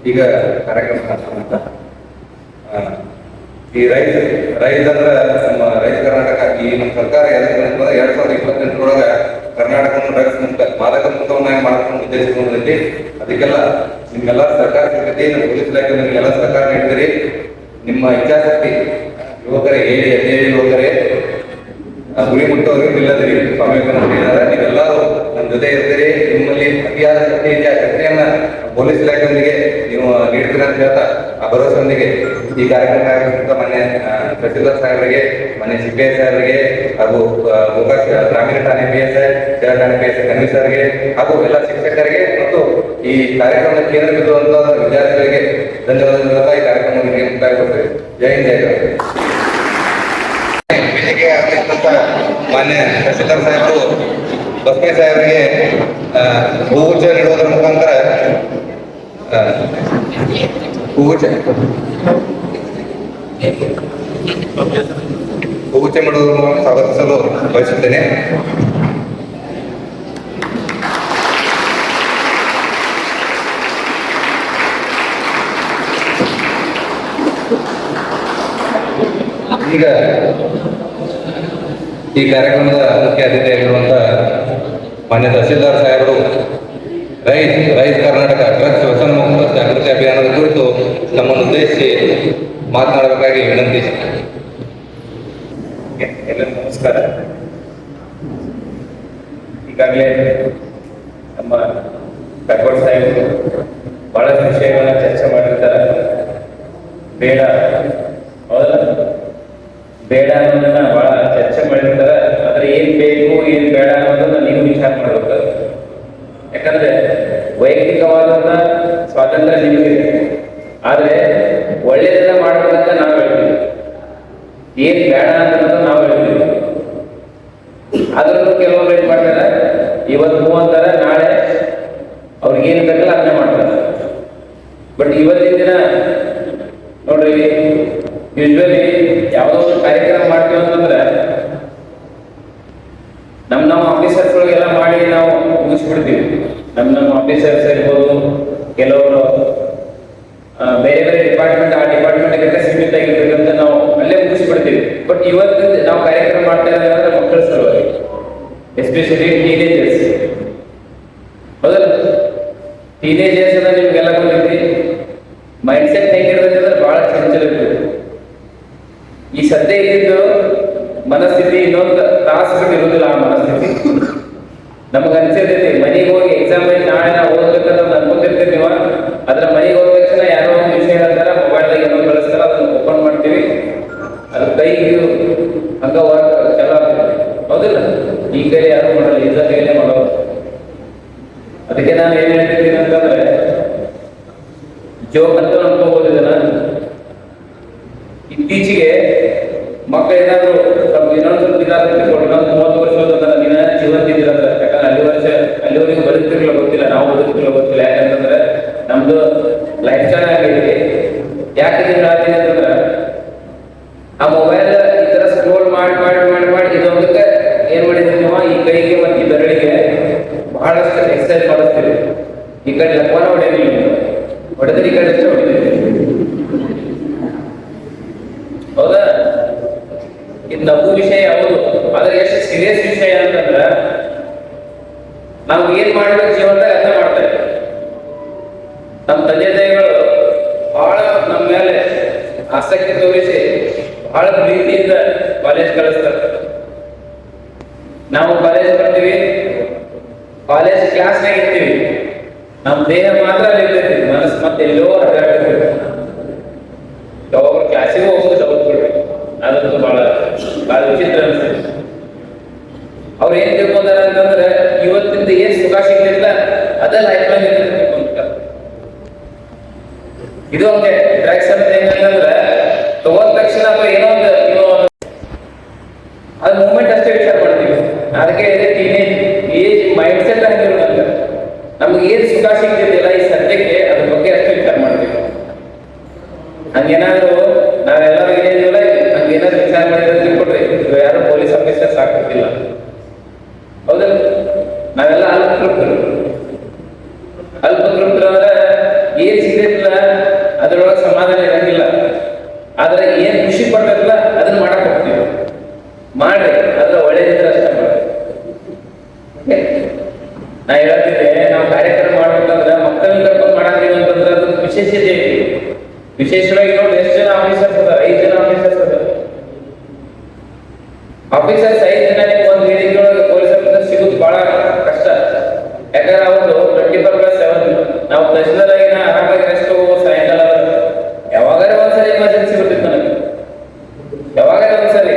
ಈಗ ಕಾರ್ಯಕ್ರಮ ಈ ರೈಸ್ ಅಂದ್ರೆ ನಮ್ಮ ರೈತ ಕರ್ನಾಟಕ ಈ ನಮ್ಮ ಸರ್ಕಾರ 2028 ಕರ್ನಾಟಕವನ್ನು ಡ್ರಗ್ಸ್ ಮುಕ್ತ ಮಾದಕ ಮುಕ್ತವನ್ನಾಗಿ ಮಾಡ್ಕೊಂಡು ಉದ್ದೇಶಿಸಿಕೊಂಡ್ರಿ. ಅದಕ್ಕೆಲ್ಲ ನಿಮ್ಗೆಲ್ಲ ಸರ್ಕಾರ ಸಿಗ್ತೈತಿ, ನಮ್ಮ ಪೊಲೀಸ್ ಇಲಾಖೆ ನಿಮ್ಗೆಲ್ಲ ಸರ್ಕಾರ ನೀಡ್ತೀರಿ. ನಿಮ್ಮ ಇಚ್ಛಾಶಕ್ತಿ ಯುವಕರೇ ಹೇಳಿ ಯುವಕರೇ ಗುರಿ ಮುಟ್ಟೋರಿಗೆ ಇಲ್ಲದಿರಿ. ಸ್ವಾಮಿ ವಿವೇಕಾನಂದ ನೀವೆಲ್ಲರೂ ನಮ್ಮ ಜೊತೆ ಇರ್ತೀರಿ. ನಿಮ್ಮಲ್ಲಿ ಅತಿಯಾದ ಶಕ್ತಿ ಇದೆ, ಆ ಶಕ್ತಿಯನ್ನ ಪೊಲೀಸ್ ಇಲಾಖೆಯೊಂದಿಗೆ ನೀವು ನೀಡ್ತೀರ ಅಂತ ಹೇಳ್ತಾ ಆ ಭರವಸೆಯೊಂದಿಗೆ ಈ ಕಾರ್ಯಕ್ರಮ ಆಗಿರ್ತಕ್ಕಂಥ ಮಾನ್ಯ ತಹಸೀಲ್ದಾರ್ ಸಾಹೇಬರಿಗೆ, ಮಾನ್ಯ CPI ಸಾಹೇಬರಿಗೆ ಹಾಗೂ ಗೋಕಾಕ್ ಗ್ರಾಮೀಣ ಠಾಣೆ PSI, ಜಿಲ್ಲಾ ಠಾಣೆ PSI ಕನ್ವಿ ಸರ್ಗೆ ಹಾಗೂ ಎಲ್ಲ ಶಿಕ್ಷಕರಿಗೆ ಮತ್ತು ಈ ಕಾರ್ಯಕ್ರಮದ ಕೇಂದ್ರ ಬಿದ್ದುವಂತಹ ವಿದ್ಯಾರ್ಥಿಗಳಿಗೆ ಧನ್ಯವಾದಗಳು. ಈ ಕಾರ್ಯಕ್ರಮಕ್ಕೆ ಮುಕ್ತಾಯಗೊಳ್ತೇವೆ. ಜೈ ಹಿಂದ್, ಜೈ ಕರ್ನಾಟಕ. ವೇದಿಕೆ ಆಗಿರ್ತಕ್ಕಂಥ ಮಾನ್ಯ ತಹಸೀಲ್ದಾರ್ ಸಾಹೇಬರು ಬಸ್ಮೆ ಸಾಹೇಬರಿಗೆ ಹೂಗುಚ್ಛ ನೀಡುವುದರ ಮುಖಾಂತರ ಹೂಗುಚ್ಛ ಮಾಡುವುದರ ಮೂಲಕ ಸ್ವಾಗತಿಸಲು ಬಯಸುತ್ತೇನೆ. ಈಗ ಈ ಕಾರ್ಯಕ್ರಮದ ಮುಖ್ಯ ಅತಿಥಿಯಾಗಿರುವಂತಹ ಮಾನ್ಯ ತಹಸೀಲ್ದಾರ್ ಸಾಹೇಬರು ರೈಸ್ ಕರ್ನಾಟಕ ಡ್ರಗ್ಸ್ ವ್ಯಸನ ಮುಕ್ತ ಜಾಗೃತಿ ಅಭಿಯಾನದ ಕುರಿತು ನಮ್ಮನ್ನು ಉದ್ದೇಶಿಸಿ ಮಾತನಾಡಬೇಕಾಗಿ ವಿನಂತಿ. ಎಲ್ಲರಿಗೂ ನಮಸ್ಕಾರ. ಈಗಾಗಲೇ ನಮ್ಮ ಕಟ್ಕೋಡ್ ಸಾಹೇಬರು ಬಹಳಷ್ಟು ವಿಷಯಗಳನ್ನ ಚರ್ಚೆ ಮಾಡಿರ್ತಾರೆ. ಬೇಡ ಅನ್ನೋದನ್ನ ಬಹಳ ಚರ್ಚೆ ಮಾಡಿರ್ತಾರೆ. ಆದ್ರೆ ಏನ್ ಬೇಕು ಏನ್ ಬೇಡ ಅನ್ನೋದನ್ನ ನೀವು ವಿಚಾರ ಮಾಡಬೇಕು. ಯಾಕಂದ್ರೆ ವೈಯಕ್ತಿಕವಾದಂತ ಸ್ವಾತಂತ್ರ್ಯ ನಿಮಗಿದೆ, ಆದ್ರೆ ಒಳ್ಳೆಯದನ್ನ ಮಾಡ್ಬೇಕಂತ ನಾವು ಹೇಳ್ತೀವಿ. ಏನ್ ಬೇಡ ಅಂತ ನಾವು ಹೇಳ್ತೀವಿ. ಆದ್ರೂ ಕೆಲವೊಬ್ರು ಏನ್ ಮಾಡ್ತಾರೆ, ಇವತ್ತು ಹೂ ಅಂತಾರೆ, ನಾಳೆ ಅವ್ರಿಗೆ ಏನ್ ಬೇಕಲ್ಲ ಅದನ್ನೇ ಮಾಡ್ತಾರೆ. ಬಟ್ ಇವತ್ತಿನ ದಿನ ನೋಡ್ರಿ, ಯೂಶ್ವಲಿ ಯಾವುದೋ ಒಂದು ಕಾರ್ಯಕ್ರಮ ಮಾಡ್ತೀವಿ ಅಂತಂದ್ರೆ ನಮ್ಮ ಆಫೀಸರ್ಸ್ಗಳಿಗೆಲ್ಲ ಮಾಡಿ ನಾವು ಮುಗಿಸ್ಬಿಡ್ತೀವಿ. ನಮ್ಮ ಆಫೀಸರ್ಸ್ ಇರ್ಬೋದು, ಕೆಲವರು ಬೇರೆ ಬೇರೆ ಡಿಪಾರ್ಟ್ಮೆಂಟ್, ಆ ಡಿಪಾರ್ಟ್ಮೆಂಟ್ಗೆ ಸೀಮಿತ ಆಗಿರ್ಬೇಕಂತ ನಾವು ಅಲ್ಲೇ ಮುಗಿಸ್ಬಿಡ್ತೀವಿ. ಬಟ್ ಇವತ್ತು ನಾವು ಕಾರ್ಯಕ್ರಮ ಮಾಡ್ತಾ ಇರೋದ್ರೆ ಮಕ್ಕಳ ಸಲುವಾಗಿ, ಎಸ್ಪೆಷಲಿ ಟೀನೇಜರ್ಸ್. ಹೌದಲ್ಲ, ಟೀನೇಜರ್ಸ್ ಅಂದ್ರೆ ನಿಮ್ಗೆಲ್ಲ ಗೊತ್ತೈತಿ ಮೈಂಡ್ ಸೆಟ್ ಹೇಗಿರ್ತದೆ ಅಂದ್ರೆ ಬಹಳ ಚಂಚಲ ಇರ್ತದೆ. ಈ ಸದ್ಯ ಇದ್ದಿದ್ದು ಮನಸ್ಥಿತಿ ಇನ್ನೊಂದು ತಾಸು ಬಿಟ್ಟು ಇರುವುದಿಲ್ಲ. ಆ ಮನಸ್ಥಿತಿ ನಮ್ಗೆ ಅನ್ಸಿರ್ತೈತಿ, ಮನೆಗೆ ಹೋಗಿ ಎಕ್ಸಾಮ್ ನಾಳೆ ನಾವು ಓದ್ಬೇಕಂತ ಅನ್ಕೊಂಡಿರ್ತೀವಿ. ನೀವು ಅದ್ರ ಮನೆಗೆ ಹೋದ ತಕ್ಷಣ ಯಾರೋ ಒಂದು ವಿಷಯ ಹೇಳ್ತಾರ, ಮೊಬೈಲ್ದಾಗ ಏನೋ ಕಳಿಸ್ತಾರ, ಅದನ್ನ ಓಪನ್ ಮಾಡ್ತೀವಿ, ಅದ್ರ ಕೈಗೆ ಹಂಗ ಚಲ ಆಗ್ತದೆ. ಹೌದಿಲ್ಲ, ಈ ಕೈ ಯಾರು ಮಾಡಲ್ಲ, ಇದ್ರ ಕೈಲೇ ಮಾಡೋದು. ಅದಕ್ಕೆ ನಾನು ಏನ್ ಹೇಳ್ತಿದ್ದೀನಿ ಅಂತಂದ್ರೆ, ಜೋಕ್ ಅಂತ ಅನ್ಕೋಬಹುದು ಇದನ್ನ. ಇತ್ತೀಚೆಗೆ ಮಕ್ಕಳು ಏನಾದ್ರು ಇನ್ನೊಂದು ಸ್ವಲ್ಪ ಇದಾಗ್ತಿರ್ಬೋದು, ಇನ್ನೊಂದು 30 ವರ್ಷದ ದಿನ ಜೀವಂತಿದ್ರಂದ್ರೆ, ಯಾಕಂದ್ರೆ ಅಲ್ಲಿವರೆಗೂ ಬದುಕ್ತಿರ್ಲಿಲ್ಲ ಗೊತ್ತಿಲ್ಲ, ನಾವು ಬದುಕ್ತಿರ್ಲಿಲ್ಲ ಗೊತ್ತಿಲ್ಲ. ಯಾಕಂತಂದ್ರೆ ನಮ್ದು ಲೈಫ್ ಸ್ಟೈಲ್ ಆಗೈತಿ. ಯಾಕೆ ಹೇಳ್ತೀನಿ ಅಂತಂದ್ರೆ, ಆ ಮೊಬೈಲ್ ಈ ತರ ಸ್ಕ್ರೋಲ್ ಮಾಡಿ ಮಾಡಿ ಮಾಡಿ ಮಾಡಿ ಇದೊಂದಕ್ಕೆ ಏನ್ ಮಾಡಿದ್ರಿ ನೀವು, ಈ ಕೈಗೆ ಮತ್ತು ಈ ಬೆರಳಿಗೆ ಬಹಳಷ್ಟು ಎಕ್ಸರ್ಸೈಸ್ ಮಾಡಿಸ್ತೀರಿ. ಈ ಕಡೆ ಲಕ್ವನ ಹೊಡೆಯಲಿಲ್ಲ, ಹೊಡೆದ್ರೆ ಈ ಕಡೆ ಹೊಡಿತೀರಿ. ಹೌದಾ? ಇದು ನಗು ವಿಷಯ ಯಾವುದು, ಆದ್ರೆ ಎಷ್ಟು ಸೀರಿಯಸ್ ವಿಷಯ ಅಂತಂದ್ರ ನಾವು ಏನ್ ಮಾಡ್ಬೇಕು ಜೀವನದಾಗ ಅರ್ಥ ಮಾಡ್ತಾ ಇದ್ದೀವಿ. ನಮ್ಮ ತಂದೆ ತಾಯಿಗಳು ಬಹಳ ನಮ್ಮ ಮೇಲೆ ಆಸಕ್ತಿ ತೋರಿಸಿ ಬಹಳ ಪ್ರೀತಿಯಿಂದ ಕಾಲೇಜ್ ಕಳಿಸ್ತಾರೆ. ನಾವು ಕಾಲೇಜ್ ಬರ್ತೀವಿ, ಕಾಲೇಜ್ ಕ್ಲಾಸ್ನಾಗ ಇರ್ತೀವಿ, ನಮ್ಮ ದೇಹ ಮಾತ್ರ ಅಲ್ಲಿ ಇರ್ತೈತಿ, ಮನಸ್ಸು ಮತ್ತೆ ಎಲ್ಲೋ ಅಡ್ಡಾಡ್ತಿರ್ತೀವಿ. ಯಾವಾಗ ಕ್ಲಾಸಿಗೆ ಹೋಗೋದು ಡೌಟ್ ಬಿಡ್ರಿ, ಅದಂತೂ ಬಹಳ ವಿಚಿತ್ರ ಅನಿಸ್ತೈತಿ. ಅವ್ರು ಏನ್ ತಿಳ್ಕೊಂಡಾರ ಅಂತಂದ್ರೆ, ಇವತ್ತಿಂದ ಏನ್ ಸುಖ ಸಿಗ್ಲಿಲ್ಲ ಅದ ಲೈಫ್ ಲಾಂಗ್ ತಿಳ್ಕೊಂಡ್ಬಿಟ್ಟಾರ. ಇದು ಹಂಗೆ ಡ್ರಗ್ಸ್ ಅಂತ ಹೆಂಗಂದ್ರೆ, ತಗೊಂಡ ತಕ್ಷಣ ಏನೋ ಒಂದು ಅದ್ ಮೂಮೆಂಟ್ ಅಷ್ಟೇ ವಿಚಾರ ಮಾಡ್ತೀವಿ. ಅದಕ್ಕೆ ಟೀನೇಜ್ ಏಜ್ ಮೈಂಡ್ ಸೆಟ್ ಹಂಗಿರೋದಂಗ, ನಮ್ಗೆ ಏನ್ ಸುಖ ಸಿಗ್ತಿದ್ದಿಲ್ಲ ಈ ಸದ್ಯಕ್ಕೆ ಅದ್ರ ಬಗ್ಗೆ ಅಷ್ಟೇ ವಿಚಾರ ಮಾಡ್ತೀವಿ. ಹಂಗೇನಾದ್ರು ನಾವೆಲ್ಲರೂ ಏನಿಲ್ಲ, ಹಂಗೇನಾದ್ರು ವಿಚಾರ ಮಾಡಿದ್ರೆ ತಿಳ್ಕೊಡ್ರಿ, ಯಾರು ಪೊಲೀಸ್ ಆಫೀಸರ್ಸ್ ಆಗ್ತಿರ್ತಿಲ್ಲ. ಹೌದಲ್ಲ, ನಾವೆಲ್ಲ ಅಲ್ಪತೃಪ್ತರು ಅಂದ್ರೆ ಏನ್ ಸಿಗ್ತಿಲ್ಲ ಅದ್ರೊಳಗೆ ಸಮಾಧಾನ ಇರಂಗಿಲ್ಲ. ಆದ್ರೆ ಏನ್ ಖುಷಿ ಪಡ್ತಲ್ಲ ಅದನ್ನ ಮಾಡಕ್ ಹೋಗ್ತೀವಿ. ಮಾಡ್ರಿ, ಅದ್ರ ಒಳ್ಳೇದಿದ್ರೆ ಅಷ್ಟೇ ಮಾಡ್ರಿ. ನಾ ಹೇಳ್ತಿದ್ದೆ, ನಾವು ಕಾರ್ಯಕ್ರಮ ಮಾಡ್ಬೇಕಂದ್ರೆ ಮಕ್ಕಳನ್ನ ಕರ್ಕೊಂಡು ಮಾಡಾಕ್ತೀವಿ ಅಂತಂದ್ರೆ ಅದು ವಿಶೇಷತೆ ಐತಿ. ವಿಶೇಷವಾಗಿ ನೋಡಿ ಎಷ್ಟು ಜನ ಆಫೀಸರ್ಸ್ ಅದ, 5 ಜನ ಆಫೀಸರ್ಸ್ ಅದ. ಆಫೀಸರ್ಸ್ 5 ಜನ ನೀವು ಒಂದು ವೇದಿಕೆ ಒಳಗೆ ಪೊಲೀಸ್ ಆಫೀಸರ್ ಸಿಗುದು ಬಹಳ ಕಷ್ಟ. ಯಾಕಂದ್ರೆ ಅವ್ರದ್ದು 24/7 ನಾವು ತಹಶೀಲ್ದಾರ್ ಆಗಿ ಆರಾಮಾಗಿ ರೆಸ್ಟ್ ಹೋಗೋ ಸಾಯಂಕಾಲ ಯಾವಾಗಾರ ಒಂದ್ಸರಿ ಎಮರ್ಜೆನ್ಸಿ ಬರ್ತಿತ್ತು ನನಗೆ. ಯಾವಾಗಾರ ಒಂದ್ಸರಿ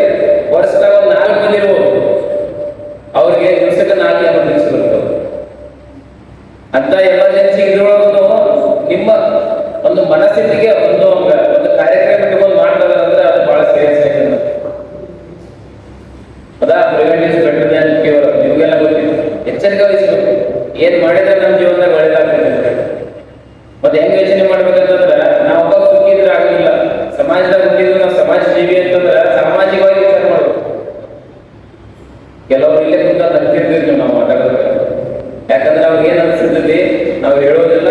ವರ್ಷದಾಗ ಒಂದು 4 ಮಂದಿ ಇರ್ಬೋದು, ಅವ್ರಿಗೆ ದಿವಸಕ್ಕೆ 4 ಎಮರ್ಜೆನ್ಸಿ ಬರ್ತವೆ. ಅಂತ ಎಮರ್ಜೆನ್ಸಿ ಇದ್ರೊಳಗೂ ನಿಮ್ಮ ಒಂದು ಮನಸ್ಥಿತಿಗೆ ಒಂದು ಕಾರ್ಯಕ್ರಮ ಇಟ್ಕೊಂಡು ಮಾಡ್ತಾರೆ ಅಂದ್ರೆ ಅದು ಬಹಳ ಸೀರಿಯಸ್ ಆಗಿದೆ. ಅದಾ preventive is better than cure. ನಿಮಗೆಲ್ಲ ಗೊತ್ತಿದೆ. ಎಚ್ಚರಿಕೆ ವಹಿಸಬೇಕು. ಏನ್ ಮಾಡಿದ್ರೆ ನಮ್ಮ ಜೀವನದಾಗ ಒಳ್ಳೇದಾಗ್ತದೆ. ಮತ್ತೆ ಹೆಂಗ್ ಯೋಚನೆ ಮಾಡ್ಬೇಕಂತಂದ್ರೆ ನಾವು ಒಬ್ಬ ಸುಖಿ ಇದ್ರೆ ಆಗೋದಿಲ್ಲ. ಸಮಾಜದಾಗ ಹುಟ್ಟಿದ್ರೆ ನಾವು ಸಮಾಜ ಜೀವಿ ಅಂತಂದ್ರೆ ಸಾಮಾಜಿಕವಾಗಿ ವಿಚಾರ ಮಾಡ್ಬೇಕು. ಕೆಲವರು ಇಲ್ಲೇ ಕುಂತ ನಗ್ತಿರ್ತೀವಿ ನಾವು ಮಾತಾಡೋದು. ಯಾಕಂದ್ರೆ ಅವ್ರಿಗೆ ಏನ್ ಅನ್ಸಿರ್ತದೆ, ನಾವು ಹೇಳೋದಿಲ್ಲ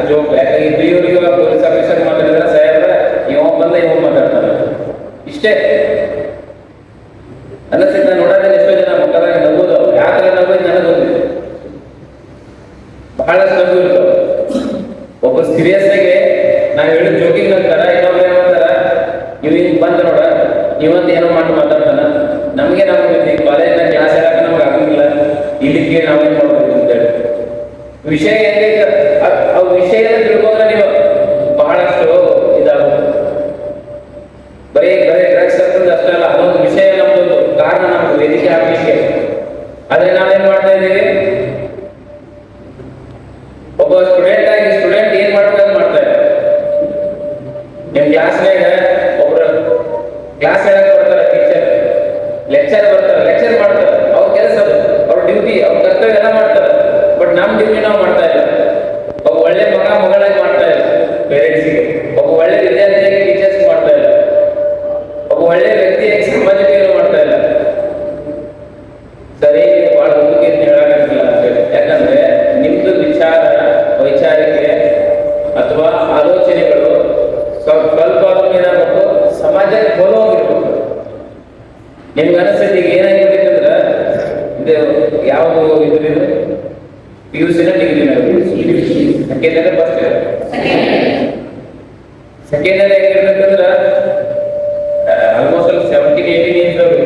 ಜೋಕ್. ಯಾಕಂದ್ರೆ ಇವ್ರಿಗೆ ಪೊಲೀಸ್ ಆಫೀಸರ್ ಮಾತಾಡಿದ್ರೆ ಸಾಹೇಬ್ರ ಇವ ಬಂದ ಇವ ಮಾತಾಡ್ತಾರೆ ಇಷ್ಟೇ ಅನ್ನಿಸ್ತೈತೆ. ನೋಡೋದೇ ಎಷ್ಟೋ ಜನ ಮಕ್ಕಳಾಗ ನಗೋದು. ಯಾಕಂದ್ರೆ ನಗೋದು ನನಗೆ ಗೊತ್ತಿದೆ, ಬಹಳಷ್ಟು ನಗು ಇರ್ತಾವ. ಒಬ್ಬ ಸೀರಿಯಸ್ ಆಗಿ ನಾವ್ ಹೇಳಿದ ಜೋಕಿಂಗ್ ಅಂತಾರ, ಇನ್ನೊಬ್ರು ಏನ್ ಮಾಡ್ತಾರ, ಇವ್ ಹಿಂಗ್ ಬಂದ ನೋಡ ಇವಂತ ಏನೋ ಮಾಡಿ ಮಾತಾಡ್ತಾನ. ನಮ್ಗೆ ನಾವು ಕಾಲೇಜ್ನ ಕ್ಲಾಸ್ ಹೇಳಕ ನಮ್ಗೆ ಆಗಂಗಿಲ್ಲ, ಇಲ್ಲಿಗೆ ನಾವೇನ್ ಮಾಡ್ಬೇಕು ಅಂತೇಳಿ ವಿಷಯ ಹೆಂಗೈತೆ ಆ ವಿಷಯನ ತಿಳ್ಕೊಂಡ್ರೆ ನೀವು ಬಹಳಷ್ಟು ಇದಾಗುತ್ತೆ. ಬರೀ ಡ್ರಗ್ಸ್ ಅಂತಂದ್ರೆ ಅಷ್ಟೇ ಅಲ್ಲ, ಅದೊಂದು ವಿಷಯ ನಮ್ದೊಂದು ಕಾರಣ ನಮ್ಗೆ ವೇದಿಕೆ ಆಗ್ಲಿಕ್ಕೆ. ಆದ್ರೆ ನಾವೇನ್ ಮಾಡ್ತಾ ಇದ್ದೀವಿ, ಒಬ್ಬ ಸ್ಟೂಡೆಂಟ್ ಆಗಿ ಸ್ಟೂಡೆಂಟ್ ಏನ್ ಮಾಡ್ಬೇಕು ಮಾಡ್ತಾ ಇದ್ದಾರೆ. ನಿಮ್ ಕ್ಲಾಸ್ನಾಗ ಒಬ್ರು ಕ್ಲಾಸ್ ಹೇಳಕ್ ಬರ್ತಾರೆ, ಲೆಕ್ಚರ್ ಬರ್ತಾರೆ, ಲೆಕ್ಚರ್ ಮಾಡ್ತಾರೆ. ಅವ್ರ ಕೆಲಸ, ಅವ್ರ ಡ್ಯೂಟಿ, ಅವ್ರ ಕರ್ತವ್ಯ ಎಲ್ಲ ಮಾಡ್ತಾರೆ. ಬಟ್ ನಮ್ ಡ್ಯೂಟಿ ನಾವು ಮಾಡ್ತಾ ಇಲ್ಲ. ಒಬ್ಬ ಒಳ್ಳೆ ಮಗಳಾಗಿ ಮಾಡ್ತಾ ಇಲ್ಲ ಪೇರೆಂಟ್ಸ್ಗೆ. ಒಬ್ಬ ಒಳ್ಳೆ ವಿದ್ಯಾರ್ಥಿಯಾಗಿ ಟೀಚರ್ಸ್ ಮಾಡ್ತಾ ಇಲ್ಲ. ಒಬ್ಬ ಒಳ್ಳೆ ವ್ಯಕ್ತಿಯಾಗಿ ಸಮಾಜಕ್ಕೆ ಏನು ಮಾಡ್ತಾ ಇಲ್ಲ. ಸರಿ, ಬಹಳ ಹುಡುಗಿ ಹೇಳಕ್ಕಾಗಿಲ್ಲ ಅಂತೇಳಿ. ಯಾಕಂದ್ರೆ ನಿಮ್ದು ವೈಚಾರಿಕೆ ಅಥವಾ ಆಲೋಚನೆಗಳು ಸ್ವಲ್ಪ ಏನಾಗಬೇಕು, ಸಮಾಜಕ್ಕೆ ಹೋಗಿರ್ಬೇಕು. ನಿಮ್ಗೆ ಅನಿಸ್ತೈತಿ ಈಗ ಏನಾಗಿರ್ಬೇಕಂದ್ರೆ ಇದು ಯಾವುದು ಇದ್ರಿದು PUC degree second first second ಹೇಗಿರ್ಬೇಕಂದ್ರೆ ಆಲ್ಮೋಸ್ಟ್ 17-18 ಏಜ್ ಅವರು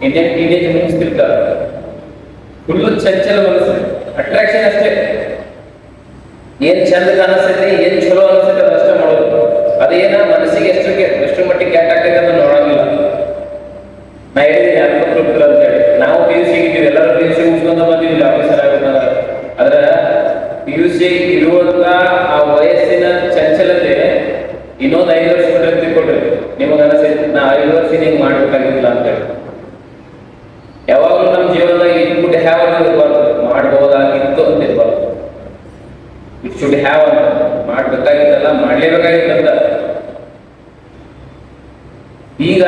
ಇಂಡಿಯನ್ ಟೀನೇಜ್ ಮುಗಿಸ್ತಿರ್ತಾರೆ. ಫುಲ್ ಚಂಚಲ ಮನಸ್ಸು, ಅಟ್ರಾಕ್ಷನ್ ಅಷ್ಟೇ. ಏನ್ ಚಂದ ಕಾಣಿಸ್ತೈತಿ, ಏನ್ ಚಲೋ ಅನಿಸ್ತೈತಿ ಅದಷ್ಟೇ ಮಾಡೋದು. ಅದೇನ ಮನಸ್ಸಿಗೆ ಎಷ್ಟು ಮಟ್ಟಿಗೆ ಕೆಟ್ಟ ಆಗ್ತೈತೆ ಅಂತ ನೋಡಂಗಿಲ್ಲ. ನಾ ಹೇಳಿದ್ದೀನಿ ಅನ್ಕೊತಿರ್ತಿಲ್ಲ ಅಂತ ಹೇಳಿ. ನಾವು PUC ಇದ್ದೀವಿ, ಎಲ್ಲರೂ PUC ಮುಗಿಸ್ಕೊಂಡ ಬಂದಿದ್ದಿಲ್ಲ ಆಫೀಸರ್ ಆಗಬೇಕಂದ್ರೆ. ಆದ್ರೆ PUC ಇರುವಂತ ಆ ವಯಸ್ಸಿನ ಚಂಚಲತೆ ಇನ್ನೊಂದು 5 ವರ್ಷ ಬಿಟ್ಟರೆ ತಿಳ್ಕೊಡ್ರಿ. ನಿಮಗೆ ಅನಿಸ್ತೈತಿ ನಾ 5 ವರ್ಷ ಹಿಂಗೆ ಮಾಡ್ಬೇಕಾಗಿಲ್ಲ ಅಂತ ಹೇಳಿ. ಯಾವಾಗಲೂ ನಮ್ಮ ಜೀವನದಾಗ ಇಟ್ ಕುಡ್ ಹ್ಯಾವ್ ಅಂತ ಇರ್ಬಾರ್ದು, ಮಾಡ್ಬೋದಾಗಿತ್ತು ಅಂತ ಇರ್ಬಾರ್ದು. ಇಟ್ ಶುಡ್ ಹ್ಯಾವ್ ಅಂತ, ಮಾಡ್ಬೇಕಾಗಿತ್ತಲ್ಲ ಮಾಡ್ಲೇಬೇಕಾಗಿತ್ತಂತ. ಈಗ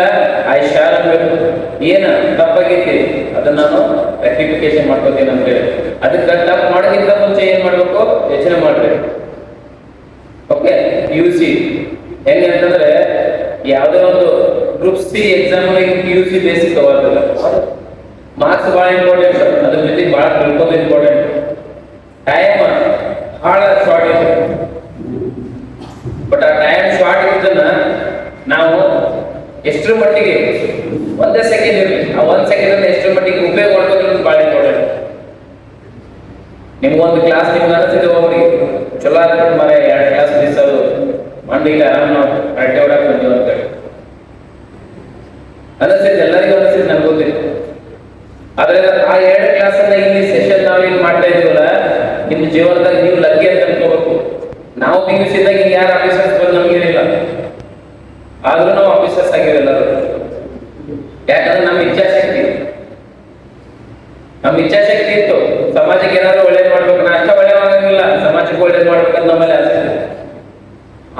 ಐ ಶಾಲ್ ಅನ್ಬೇಕು, ಏನ ತಪ್ಪಾಗೈತಿ ಅದನ್ನ ನಾನು ರೆಕ್ಟಿಫಿಕೇಶನ್ ಮಾಡ್ಕೋತೀನಿ ಅಂತ ಹೇಳಿ. ಅದಕ್ಕೆ ತಪ್ಪು ಮಾಡೋಕ್ಕಿಂತ ಮುಂಚೆ ಏನ್ ಮಾಡ್ಬೇಕು, ಯೋಚನೆ ಮಾಡ್ಬೇಕು. ಓಕೆ, PUC ಹೆಂಗೆ ಅಂತಂದ್ರೆ ಯಾವುದೇ ಒಂದು group C exam PUC basic ತಗೋದಿಲ್ಲ. ಮಾರ್ಕ್ಸ್ ಬಹಳ ಇಂಪಾರ್ಟೆಂಟ್, ಅದ್ರ ಜೊತೆಗೆ ಬಹಳ ತಿಳ್ಕೋದು ಇಂಪಾರ್ಟೆಂಟ್. ಟೈಮ್ ಬಹಳ ಶಾರ್ಟ್ ಇದೆ. ಬಟ್ ಆ ಟೈಮ್ ಶಾರ್ಟ್ ಇದ್ದನ್ನ ನಾವು ಎಷ್ಟರ ಮಟ್ಟಿಗೆ ಒಂದೇ ಸೆಕೆಂಡ್ ಇರಲಿ, ಆ 1 ಸೆಕೆಂಡ್ ಅನ್ನ ಎಷ್ಟರ ಮಟ್ಟಿಗೆ ಉಪಯೋಗ ಮಾಡ್ಕೋದು ಬಹಳ ಇಂಪಾರ್ಟೆಂಟ್. ನಿಮ್ಗೊಂದು ಕ್ಲಾಸ್ ನಿಮ್ಗೆ ಅನಿಸಿದೆ ಹೋಗ್ರಿ ಚಲೋ ಆಗ್ಬಿಟ್ಟು ಮರ 2 ಕ್ಲಾಸ್ ಮಿಸ್ ಅದು ಮಂಡಿಗೆ ಆರಾಮ್ ನಾವು ಅಡ್ಡೆ ಹೊಡಕ್ ಬಂದೀವಿ ಅಂತೇಳಿ ಅನಿಸ್ತೈತೆ, ಎಲ್ಲರಿಗೂ ಅನಿಸ್ತೈತೆ, ನನ್ಗೆ ಗೊತ್ತಿತ್ತು. ಆದ್ರೆ ಆ 2 ಕ್ಲಾಸ್ ಅನ್ನ ಇಲ್ಲಿ ಸೆಷನ್ ನಾವು ಇಲ್ಲಿ ಮಾಡ್ತಾ ಇದೀವಲ್ಲ, ನಿಮ್ ಜೀವನದಾಗ ನೀವು ಲಕ್ಕಿ ಅಂತ ಅನ್ಕೋಬೇಕು. ನಾವು PUC ಇದ್ದಾಗ ಈಗ ಯಾರು ಆಫೀಸರ್ಸ್ ಬಂದು ನಮ್ಗೇನಿಲ್ಲ, ಆದ್ರೂ ನಾವು ಆಫೀಸರ್ಸ್ ಆಗಿರಲ್ಲ. ಯಾಕಂದ್ರೆ ನಮ್ಮ ಇಚ್ಛಾಶಕ್ತಿ ಇತ್ತು. ಸಮಾಜಕ್ಕೆ ಏನಾದ್ರು ಒಳ್ಳೇದು ಮಾಡ್ಬೇಕು, ನಾ ಅಷ್ಟ ಒಳ್ಳೇದಾಗಂಗಿಲ್ಲ, ಸಮಾಜಕ್ಕೆ ಒಳ್ಳೇದು ಮಾಡ್ಬೇಕಂತ ನಮ್ಮಲ್ಲಿ ಆಸೆ ಇದೆ.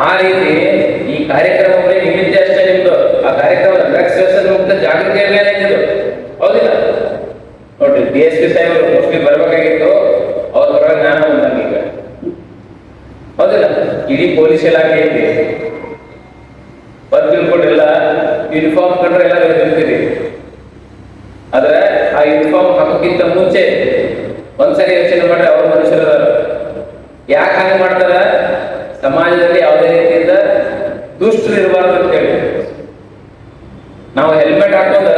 ಆ ರೀತಿ ಈ ಕಾರ್ಯಕ್ರಮ ನಿಮಿತ್ತ ಅಷ್ಟೇ ನಿಮ್ದು. ಆ ಕಾರ್ಯಕ್ರಮ ಡ್ರಗ್ಸ್ ವ್ಯಸನ ಮುಕ್ತ ಜಾಗೃತಿ ಅಭಿಯಾನ ಇದ್ದು, ಹೌದಿಲ್ಲ? ನೋಡ್ರಿ, DSP ಸಾಹೇಬರು ಮೋಸ್ಟ್ಲಿ ಬರ್ಬೇಕಾಗಿತ್ತು, ಅವ್ರ ಹೊರಗೆ ನಾನು ಬಂದಂಗ ಈಗ, ಹೌದಿಲ್ಲ? ಇಡೀ ಪೊಲೀಸ್ ಇಲಾಖೆ ಐತಿ, ಯೂನಿಫಾರ್ಮ್ ಕಂಡ್ರೆ ಎಲ್ಲ ಇರ್ತೀರಿ. ಆದ್ರೆ ಆ ಯೂನಿಫಾರ್ಮ್ ಹಾಕೋಕ್ಕಿಂತ ಮುಂಚೆ ಒಂದ್ಸರಿ ಯೋಚನೆ ಮಾಡ್ರೆ ಅವ್ರ ಮನುಷ್ಯರ ಯಾಕೆ ಹಾಗೆ ಮಾಡ್ತಾರ? ಸಮಾಜದಲ್ಲಿ ಯಾವುದೇ ರೀತಿಯಿಂದ ದುಷ್ಟರು ಇರಬಾರ್ದು ಅಂತ ಹೇಳಿ ನಾವು ಹೆಲ್ಮೆಟ್ ಹಾಕೊಂಡ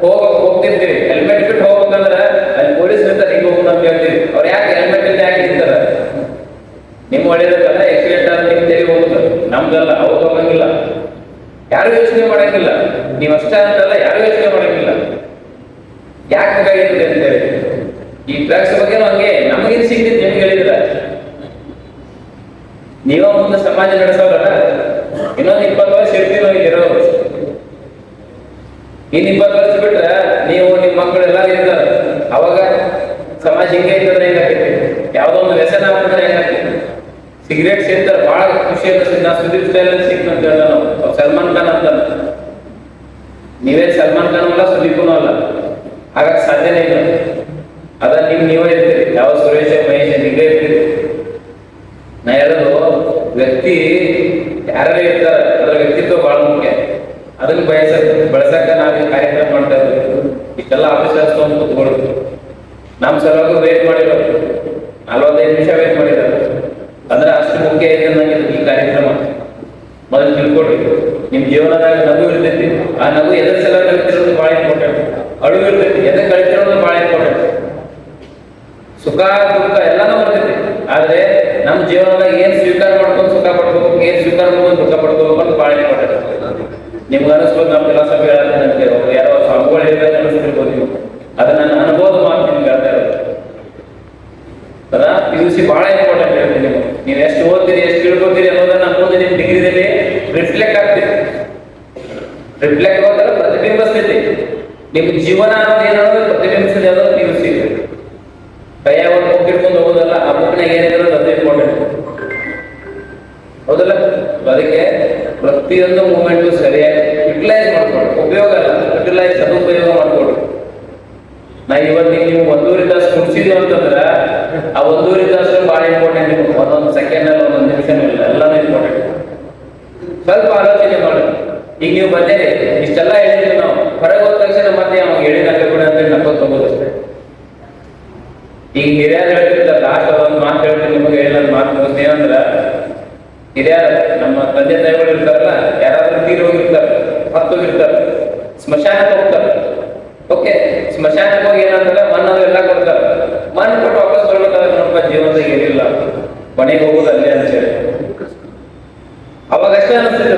ಹೋಗ್ತಿರ್ತೀವಿ. ಹೆಲ್ಮೆಟ್ ಬಿಟ್ಟು ಹೋಗ್ಬೇಕಂದ್ರ ಅಲ್ಲಿ ಪೊಲೀಸ್ ಇರ್ತಾರೆ, ಹಿಂಗೆ ಹೋಗೋಣ ಅಂತ ಹೇಳ್ತೀವಿ. ಅವ್ರು ಯಾಕೆ ಹೆಲ್ಮೆಟ್ ಇಂದ ಯಾಕೆ ಇರ್ತಾರ? ನಿಮ್ ಒಳ್ಳೇದಕ್ಕಲ್ಲ, ಆಕ್ಸಿಡೆಂಟ್ ಆದ್ರೆ ನಿಮ್ ತೆರಿಗೆ ಹೋಗ್ತಾರೆ, ನಮ್ದಲ್ಲ. ಅವ್ರು ಹೋಗಂಗಿಲ್ಲ, ಯಾರು ಯೋಚನೆ ಮಾಡಂಗಿಲ್ಲ. ನೀವ್ ಅಷ್ಟ ಅಂತಲ್ಲ, ಯಾರು ಯೋಚನೆ ಮಾಡಂಗಿಲ್ಲ. ಯಾಕೆ ಬೇಕಾಗಿರ್ತದೆ ಅಂತ ಹೇಳಿ ಈ ಡ್ರಗ್ಸ್ ಬಗ್ಗೆ ಹಂಗೆ ನಮಗೇನು ಸಿಗ್ತಿತ್ತು ನಿಮ್ಗೆ ಹೇಳಿದ್ರ ನೀವ ಮುಂದೆ ಸಮಾಜ ನಡೆಸೋರಲ್ಲ. ಇನ್ನೊಂದು 20 ವರ್ಷ ಇರ್ತೀವಿ ನಾವು ಇರೋರು. ಇನ್ 20 ವರ್ಷ ಬಿಟ್ರೆ ನೀವು ನಿಮ್ಮ ಮಕ್ಕಳೆಲ್ಲ ಇರ್ತಾರೆ. ಅವಾಗ ಸಮಾಜ ಹಿಂಗೆ ಇರ್ತದ್ರೆ ಹೆಂಗಾಕೈತಿ? ಯಾವ್ದೋ ಒಂದು ವ್ಯಸನ ಆಗ್ತದ್ರೆ ಹೆಂಗಾಕೈತಿ? ಸಿಗರೇಟ್ ಸೇರ್ತಾರೆ, ಬಹಳ ಖುಷಿ ಆಗ್ತದೆ. ನಾ ಸುದೀಪ್ ಸ್ಟೈಲ್ ಸಿಕ್ತಂತ ಹೇಳ ನಾವು ಸಲ್ಮಾನ್ ಖಾನ್ ಅಂತ. ನೀವೇ ಸಲ್ಮಾನ್ ಖಾನ್ ಅಲ್ಲ, ಸುದೀಪನೂ ಅಲ್ಲ, ಹಾಗಾಗಿ ಸಾಧ್ಯನೇ ಇಲ್ಲ. ಅದ ನೀವೇ ಇರ್ತೀರಿ. ಯಾವ ಸುರೇಶ ಮಹೇಶ ನೀವೇ ಇರ್ತೀರಿ. ನಾ ಹೇಳೋದು ವ್ಯಕ್ತಿ ಯಾರೇ ಇರ್ತಾರ, ಅದರ ವ್ಯಕ್ತಿತ್ವ ಬಹಳ ಮುಖ್ಯ. ಅದನ್ನ ಬಳಸಕ್ಕ ನಾವು ಈ ಕಾರ್ಯಕ್ರಮ ಮಾಡ್ತಾ ಇದ್ದೀವಿ. ಇಷ್ಟೆಲ್ಲ ಆಫೀಸರ್ಸ್ ತಗೊಂಡು ಕೂತ್ಕೊಳ್ಳೋದು ನಮ್ಮ ಸಲುವಾಗಿ ವೇಟ್ ಮಾಡಿರೋದು 45 ನಿಮಿಷ ವೇಟ್ ಮಾಡಿರೋದು ಅಂದ್ರೆ ಅಷ್ಟು ಮುಖ್ಯ ಇದೆ ನನಗೆ ಈ ಕಾರ್ಯಕ್ರಮ. ಮೊದಲು ತಿಳ್ಕೊಡ್ರಿ, ನಿಮ್ ಜೀವನದಾಗ ನಗು ಇರ್ತೈತಿ. ಆ ನಗು ಎದ್ರ ಸಲ ಕಲಿತಿರೋದು ಬಹಳ ಇಂಪಾರ್ಟೆಂಟ್. ಅಳು ಇರ್ತೈತಿ, ಎದಕ್ಕೆ ಕಲಿತಿರೋದು ಬಹಳ ಇಂಪಾರ್ಟೆಂಟ್. ಸುಖ ದುಃಖ ಎಲ್ಲಾನು ಬರ್ತೈತಿ. ಆದ್ರೆ ನಮ್ಮ ಜೀವನದಾಗ ಏನ್ ಸ್ವೀಕಾರ ಮಾಡ್ಕೊಂಡು ಸುಖ ಪಡ್ಕೋಬೇಕು, ಏನ್ ಸ್ವೀಕಾರ ಮಾಡ್ಕೊಂಡು ದುಃಖ ಪಡ್ಕೋಬೇಕು ಅಂತ ಬಹಳ ಇಂಪಾರ್ಟೆಂಟ್. ನಿಮ್ಗೆ ಅನಿಸ್ಬೋದು ನಮ್ಮ ಫಿಲಾಸಫಿ ಹೇಳ್ತೇನೆ ಅಂತ ಯಾರೋ ಸ್ವಾಮಿಗಳು ಹೇಳಿದ್ರೆ ಅನಿಸ್ತಿರ್ಬೋದು ನೀವು. ಅದು ನನ್ನ ಅನುಭವದ ಮಾತು ನಿಮ್ಗೆ ಹೇಳ್ತಾ ಇರೋದು. PUC ಬಹಳ ಇಂಪಾರ್ಟೆಂಟ್ ಹೇಳ್ತೀನಿ ನೀವು. ನೀವು ಎಷ್ಟು ಓದ್ತೀರಿ, ಎಷ್ಟು ತಿಳ್ಕೊತೀರಿ ಅನ್ನೋದನ್ನ ಮುಂದೆ ನಿಮ್ ಡಿಗ್ರಿದಲ್ಲಿ ರಿಫ್ಲೆಕ್ಟ್ ಆಗ್ತೀರಿ. ರಿಫ್ಲೆಕ್ಟ್ ಹೋದಾಗ ಪ್ರತಿಬಿಂಬಿಸ್ತೈತಿ. ನಿಮ್ ಜೀವನ ಅನ್ನೋದು ಏನನ್ನೋದು ಪ್ರತಿಬಿಂಬಿಸಿದೆ ಅನ್ನೋದು PUC. ಕೈಯಾಗ ಒಂದು ಬುಕ್ ಇಟ್ಕೊಂಡು ಹೋಗೋದಲ್ಲ, ಆ ಬುಕ್ನಾಗ ಏನಿರೋದು ಅದು ಇಂಪಾರ್ಟೆಂಟ್. ಹೌದಲ್ಲ? ಅದಕ್ಕೆ ಪ್ರತಿಯೊಂದು ಮೂಮೆಂಟು ಸರಿಯಾಗಿ ಯುಟಿಲೈಸ್ ಮಾಡ್ಕೊಡು. ಉಪಯೋಗ ಅಲ್ಲ, ಯುಟಿಲೈಸ್ ಸದುಪಯೋಗ ಮಾಡ್ಕೊಡು. ನಾ ಇವತ್ತಿಗೆ ನೀವು 1.5 ತಾಸು ಕುಡಿಸಿದ್ವಿ ಅಂತಂದ್ರ ಆ 1.5 ತಾಸು ಬಹಳ ಇಂಪಾರ್ಟೆಂಟ್. ನಿಮ್ಗೆ ಒಂದೊಂದು ಸೆಕೆಂಡ್ ಅಲ್ಲಿ ಒಂದೊಂದು ನಿಮಿಷ ಇಲ್ಲ, ಎಲ್ಲಾನು ಇಂಪಾರ್ಟೆಂಟ್. ಸ್ವಲ್ಪ ಆಲೋಚನೆ ಮಾಡಿ. ಈಗ ನೀವು ಬಂದೇರಿ, ಇಷ್ಟೆಲ್ಲ ಹೇಳಿದ್ವಿ ನಾವು. ಹೊರಗೆ ಹೋದ ತಕ್ಷಣ ಮತ್ತೆ ಅವ್ನು ಹೇಳಿದ ಕೂಡ ಅಂತ ನಕ್ಕೋತ್ ಹೋಗೋದಷ್ಟೇ. ಈಗ ಹಿರಿಯರು ಹೇಳ್ತಿರ್ತಾರೆ, ಲಾಸ್ಟ್ ಅದೊಂದು ಮಾತು ಹೇಳ್ತೀನಿ ನಿಮಗೆ, ಹೇಳಿದ ಮಾತು ಮುಗಿಸ್ತೀನಿ. ಏನಂದ್ರ ಹಿರಿಯರು ನಮ್ಮ ತಂದೆ ತಾಯಿಗಳು ಇರ್ತಾರಲ್ಲ, ಯಾರಾದ್ರೂ ತೀರಿ ಹೋಗಿರ್ತಾರೆ, ಹೋಗಿರ್ತಾರೆ, ಸ್ಮಶಾನಕ್ಕೆ ಹೋಗ್ತಾರೆ. ಓಕೆ, ಸ್ಮಶಾನಕ್ಕೆ ಹೋಗಿ ಏನಂತಾರೆ, ಮಣ್ಣು ಎಲ್ಲ ಕೊಡ್ತಾರೆ. ಮಣ್ಣು ಕೊಟ್ಟು ವಾಪಸ್ ಬರ್ಬೇಕಾದ್ರೆ ನೋಡಪ್ಪ ಜೀವನದಾಗ ಏನಿಲ್ಲ, ಮನೆಗೆ ಹೋಗೋದು ಅಲ್ಲೇ ಅಂತ ಹೇಳಿ ಅವಾಗ ಅಷ್ಟೇ ಅನಿಸ್ತದೆ.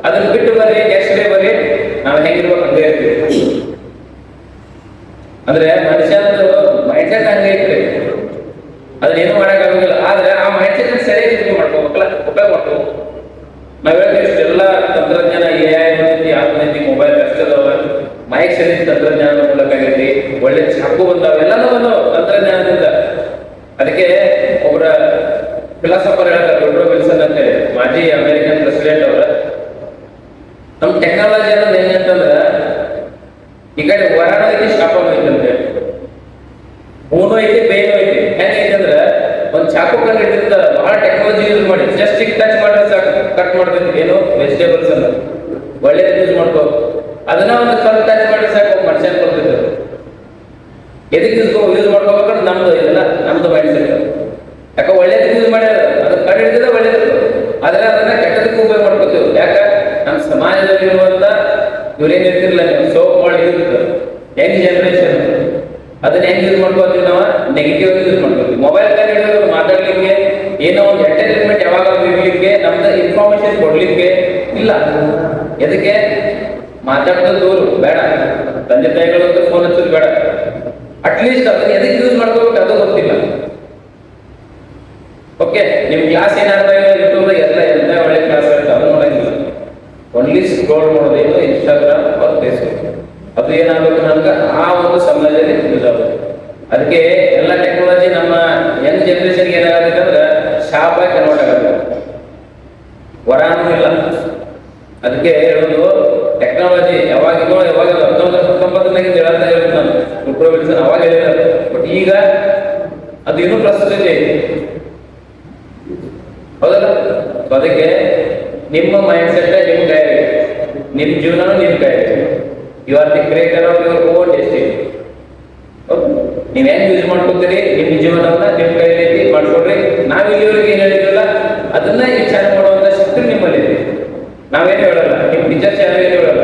ಅದನ್ನ ಬಿಟ್ಟು ಬರ್ರಿ, ನೆಕ್ಸ್ಟ್ ಡೇ ಬರ್ರಿ, ನಾವು ಹೆಂಗಿರ್ಬೇಕು ಹಂಗೆ ಇರ್ತೀವಿ. ಅಂದ್ರೆ ಮನುಷ್ಯನದು ಮೈಂಡ್ ಸೆಟ್ ಹಂಗೆ ಐತ್ರಿ, ಅದನ್ನೇನು ಮಾಡೋಕ್ಕಾಗೋದಿಲ್ಲ. ಆದ್ರೆ ಆ ಮೈಂಡ್ ಸೆಟ್ ಸರಿಯಾಗಿ ಉಪಯೋಗ ಮಾಡ್ಕೋಬೇಕು. ನಾವ್ ಹೇಳ್ತೀವಿ ಎಲ್ಲ ತಂತ್ರಜ್ಞಾನ AI ಬಂದೈತಿ, ಯಾವ ಬಂದೈತಿ, ಮೊಬೈಲ್ ಬೆಸ್ಟ್ ಅದಾವ, ಮೈಕ್ ಸರಿ ತಂತ್ರಜ್ಞಾನ ಮೂಲಕ ಆಗೈತಿ, ಒಳ್ಳೆ ಚಾಕು ಬಂದಾವ, ಎಲ್ಲಾನು ಬಂದಾವ ತಂತ್ರಜ್ಞಾನದಿಂದ. ಅದಕ್ಕೆ ಒಬ್ಬರ ಫಿಲಾಸಫರ್ ಹೇಳ್ತಾರೆ, ವುಡ್ರೋ ವಿಲ್ಸನ್ ಅಂತ ಹೇಳಿ, ಮಾಜಿ ಅಮೆರಿಕನ್ ಪ್ರೆಸಿಡೆಂಟ್ ಅವರ. ನಮ್ ಟೆಕ್ನಾಲಜಿ ಅನ್ನೋದು ಹೆಂಗಂತಂದ್ರ ಈ ಕಡೆ ವರಾನು ಐತಿ, ಶಾಪನು ಐತಿ ಅಂತ ಹೇಳಿ, ಹೂನು ಐತಿ, ಬೇನು ಐತಿ. ಹೆಂಗೈತಿ ಅಂದ್ರ ಒಂದ್ ಚಾಕು ಕಂಡು ಹಿಡಿದಿರ್ತಾರ, ಬಹಳ ಟೆಕ್ನಾಲಜಿ ಯೂಸ್ ಮಾಡಿ ಜಸ್ಟ್ ಈಗ ಟಚ್ ಮಾಡಿದ್ರೆ ಸಾಕು, ಕಟ್ ಮಾಡ್ತೈತಿ. ಏನು ವೆಜಿಟೇಬಲ್ಸ್ ಅಲ್ಲ, ಒಳ್ಳೇದು ಯೂಸ್ ಮಾಡ್ಕೋ. ಅದನ್ನ ಒಂದು ಸ್ವಲ್ಪ ಟಚ್ ಮಾಡಿದ್ರೆ ಸಾಕು, ಮನುಷ್ಯನ್ ಕೊಡ್ತೈತೆ. ಎದಕ್ಕೆ ಯೂಸ್ ಮಾಡ್ಕೋಬೇಕಂದ್ರೆ ನಮ್ದು ಇದೆಲ್ಲ ನಮ್ದು ಮೈಂಡ್ ಸೆಟ್. ಯಾಕೆ ಒಳ್ಳೇದಕ್ಕೆ ಯೂಸ್ ಮಾಡ್ಯಾರ, ಅದನ್ನ ಕಂಡು ಹಿಡಿದ್ರೆ ಒಳ್ಳೇದು. ಆದ್ರೆ ಅದನ್ನ ಕೆಟ್ಟದಕ್ಕೆ ಉಪಯೋಗ ಮಾಡ್ಕೋತೀವಿ. ಯಾಕ ನಮ್ಮ ಸಮಾಜದಲ್ಲಿರುವಂತ ಇವ್ರೇನ್ ಇರ್ತಿರ್ಲಿಲ್ಲ, ಸೋಪ್ ಮಾಡಿ ಇರುತ್ತೆ ಯಂಗ್ ಜನರೇಷನ್, ಅದನ್ನ ಹೆಂಗ್ ಯೂಸ್ ಮಾಡ್ಕೋತೀವಿ ನಾವು? ನೆಗೆಟಿವ್ ಯೂಸ್ ಮಾಡ್ಕೋತೀವಿ. ಮೊಬೈಲ್ ಕಂಡು ಹಿಡಿದ್ರೆ ಮಾತಾಡ್ಲಿಕ್ಕೆ, ಏನೋ ಒಂದು ಎಂಟರ್ಟೈನ್ಮೆಂಟ್ ಯಾವಾಗ ಇರ್ಲಿಕ್ಕೆ, ನಮ್ದು ಇನ್ಫಾರ್ಮೇಶನ್ ಕೊಡ್ಲಿಕ್ಕೆ ಇಲ್ಲ. ಎದಕ್ಕೆ? ಮಾತಾಡೋದು ದೂರ ಬೇಡ, ತಂದೆ ತಾಯಿಗಳು ಫೋನ್ ಹಚ್ಚೋದು ಬೇಡ. ಅಟ್ಲೀಸ್ಟ್ ಅದನ್ನ ಎದಕ್ಕೆ ಯೂಸ್ ಮಾಡ್ಕೋಬೇಕು ಅದು ಗೊತ್ತಿಲ್ಲ. ಓಕೆ, ನಿಮ್ ಕ್ಲಾಸ್ ಏನಾದ್ರು ಯೂಟ್ಯೂಬ್ ಎಲ್ಲ ಒಳ್ಳೆ ಕ್ಲಾಸ್ ಇರುತ್ತೆ, ಅದು ನೋಡಂಗಿಲ್ಲ. ಓನ್ಲಿ ಸ್ಕ್ರೋಲ್ ಮಾಡೋದು ಏನು ಇನ್ಸ್ಟಾಗ್ರಾಮ್ ಅವ್ರ ಫೇಸ್ಬುಕ್. ಅದು ಏನಾಗಬೇಕು ನಮ್ಗೆ ಆ ಒಂದು ಸಮಯದಲ್ಲಿ ಯೂಸ್ ಆಗುತ್ತೆ. ಅದಕ್ಕೆ ಎಲ್ಲ ಟೆಕ್ನಾಲಜಿ ನಮ್ಮ ಯಂಗ್ ಜನರೇಷನ್ಗೆ ಏನಾಗುತ್ತೆ ಅಂದ್ರೆ ಶಾಪ್ ಆಗಿ ಕನ್ವರ್ಟ್ ಆಗುತ್ತೆ, ವರಾನು ಇಲ್ಲ. ಅದಕ್ಕೆ ಹೇಳೋದು ಟೆಕ್ನಾಲಜಿ ಯಾವಾಗಿನೋ 1919 ಹೇಳ್ತಾ ಇರುತ್ತೆ ನಾನು, ವುಡ್ರೋ ವಿಲ್ಸನ್ ಅವಾಗ ಹೇಳಿದ್ದಾರೆ. ಬಟ್ ಈಗ ಅದು ಇನ್ನೂ ಪ್ರಸ್ತುತ ಇದೆ, ಹೌದಲ್ಲ? ಅದಕ್ಕೆ ನಿಮ್ಮ ಮೈಂಡ್ ಸೆಟ್ ನಿಮ್ ಕೈ, ನಿಮ್ಮ ಜೀವನ ನಿಮ್ಮ ಕೈಯಲ್ಲಿ. You are the creator of your own destiny. ನೀವ್ ಹೆಂಗ್ ಯೂಸ್ ಮಾಡ್ಕೊತೀರಿ ನಿಮ್ಮ ಜೀವನವನ್ನ ನಿಮ್ಮ ಕೈಯಲ್ಲಿ ಮಾಡ್ಕೊಡ್ರಿ. ನಾವ್ ಇಲ್ಲಿವರೆಗೆ ಏನ್ ಹೇಳಿದ್ರಲ್ಲ ಅದನ್ನ ವಿಚಾರ ಮಾಡುವಂತ ಶಕ್ತಿ ನಿಮ್ಮಲ್ಲಿ ಇದೆ. ನಾವೇನು ಹೇಳಲ್ಲ, ನಿಮ್ ಟೀಚರ್ಸ್ ಯಾರು ಏನು ಹೇಳಲ್ಲ.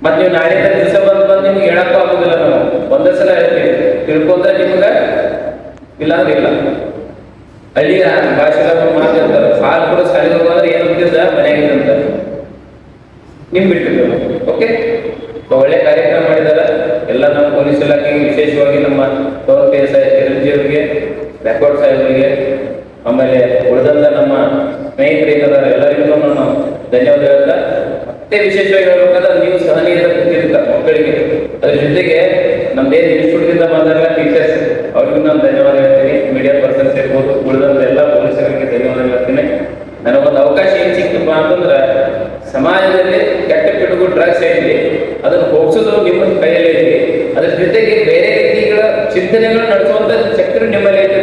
ಮತ್ ನೀವು ನಾಳಿನ ದಿವಸ ಬಂದು ನಿಮ್ಗೆ ಹೇಳಕ್ಕೂ ಆಗುದಿಲ್ಲ. ನಾವು ಒಂದೇ ಸಲ ಹೇಳ್ತೀವಿ, ತಿಳ್ಕೊಂಡ್ರೆ ನಿಮ್ಗ ಇಲ್ಲಾಂದ್ರೆ ಇಲ್ಲ. ಹಳ್ಳಿಯ ಭಾಷೆಗಳ ಮಾತು ಅಂತಾರೆ, ಹಾಲು ಕೂಡ ಶಾಲೆಗೆ ಹೋಗೋದ್ರೆ ಏನು ಅಂತಿದ್ದ ಮನೆಯಾಗಿದೆ ಅಂತ ನಿಮ್ ಬಿಟ್ಟಿದ್ರು. ಓಕೆ, ಒಳ್ಳೆ ಕಾರ್ಯಕ್ರಮ ಮಾಡಿದಾರ ಎಲ್ಲ ನಮ್ಮ ಪೊಲೀಸ್ ಇಲಾಖೆಗೆ, ವಿಶೇಷವಾಗಿ ನಮ್ಮ ಗೌರವ PSI ಚಿರಂಜೀವಿ ಅವರಿಗೆ, ರೆಕಾರ್ಡ್ ಸಾಹೇಬರಿಗೆ, ಆಮೇಲೆ ಉಳಿದಂತ ನಮ್ಮ ಸ್ನೇಹಿತರಿದ್ದಾರೆ ಎಲ್ಲರಿಗೂ ನಾನು ಧನ್ಯವಾದ ಹೇಳ್ತಾ, ಮತ್ತೆ ವಿಶೇಷವಾಗಿ ಹೇಳ್ಬೇಕಾದ್ರೆ ನೀವು ಸಹನೆಯಿಂದ ಕೂತಿರ್ತ ಮಕ್ಕಳಿಗೆ, ಅದ್ರ ಜೊತೆಗೆ ನಮ್ದೇನು ಇನ್ಸ್ಟಿಟ್ಯೂಟ್ ಬಂದಾರಲ್ಲ ಟೀಚರ್ಸ್ ಅವ್ರಿಗೂ ನಾನು ಧನ್ಯವಾದ ಹೇಳ್ತೀನಿ. ಮೀಡಿಯಾ ಪರ್ಸನ್ಸ್ ಇರ್ಬೋದು, ಉಳಿದಂತ ಎಲ್ಲ ಪೊಲೀಸರಿಗೆ ಧನ್ಯವಾದ ಹೇಳ್ತೀನಿ. ನನಗೊಂದು ಅವಕಾಶ ಏನ್ ಸಿಕ್ತಪ್ಪ ಅಂತಂದ್ರೆ, ಸಮಾಜದಲ್ಲಿ ಕೆಟ್ಟ ಪಿಡುಗು ಡ್ರಗ್ಸ್ ಐತಿ, ಅದನ್ನು ಹೋಗಿಸೋದು ನಿಮ್ಮ ಕೈಯಲ್ಲಿ ಐತಿ. ಅದ್ರ ಜೊತೆಗೆ ಬೇರೆ ರೀತಿಗಳ ಚಿಂತನೆಗಳು ನಡೆಸುವಂತ ಶಕ್ತಿ ನಿಮ್ಮಲ್ಲಿ ಐತಿ